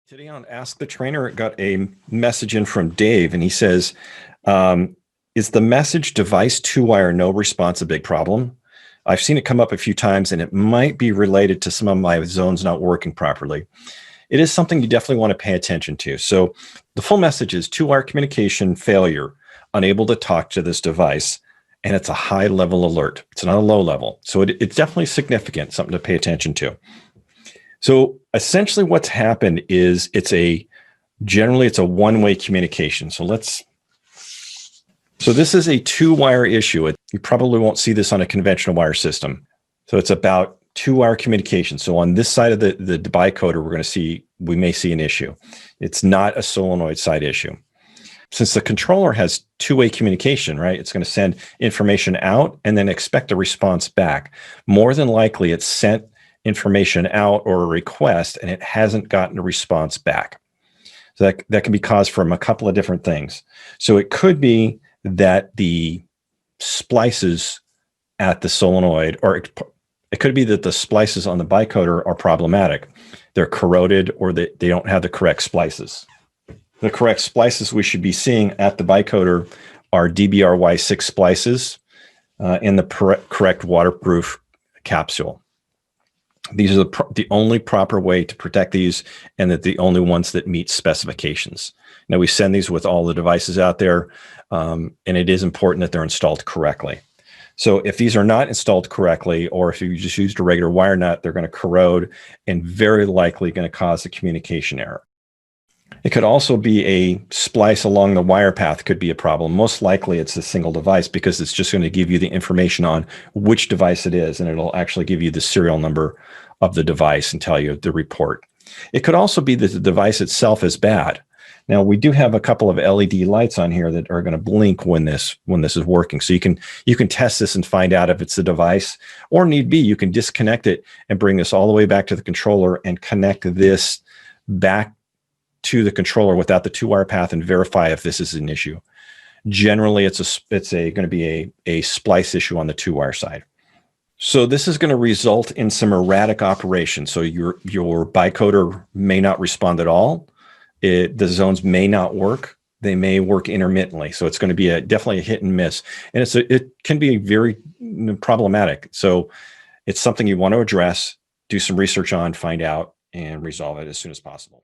Today on Ask the Trainer, it got a message in from Dave, and he says, is the message device two-wire no response a big problem? I've seen it come up a few times, and it might be related to some of my zones not working properly. It is something you definitely want to pay attention to. So the full message is two-wire communication failure, unable to talk to this device, and it's a high-level alert. It's not a low level. So it's definitely significant, something to pay attention to. So essentially what's happened is generally it's a one-way communication. So this is a two-wire issue. You probably won't see this on a conventional wire system. So it's about two-wire communication. So on this side of the bicoder, we may see an issue. It's not a solenoid side issue. Since the controller has two-way communication, right? It's going to send information out and then expect a response back. More than likely, it's sent information out or a request and it hasn't gotten a response back. So that can be caused from a couple of different things. So it could be that the splices at the solenoid, or it could be that the splices on the bicoder are problematic. They're corroded or they don't have the correct splices. The correct splices we should be seeing at the bicoder are DBRY6 splices in the correct waterproof capsule. These are the only proper way to protect these, and that the only ones that meet specifications. Now, we send these with all the devices out there, and it is important that they're installed correctly. So if these are not installed correctly, or if you just used a regular wire nut, they're going to corrode and very likely going to cause a communication error. It could also be a splice along the wire path could be a problem. Most likely it's a single device because it's just going to give you the information on which device it is, and it'll actually give you the serial number of the device and tell you the report. It could also be that the device itself is bad. Now, we do have a couple of LED lights on here that are going to blink when this is working. So you can test this and find out if it's the device, or need be, you can disconnect it and bring this all the way back to the controller and connect this back to the controller without the two-wire path and verify if this is an issue. Generally, it's going to be a splice issue on the two-wire side. So this is going to result in some erratic operation. So your bicoder may not respond at all. The zones may not work. They may work intermittently. So it's going to be definitely a hit and miss. And it can be very problematic. So it's something you want to address, do some research on, find out, and resolve it as soon as possible.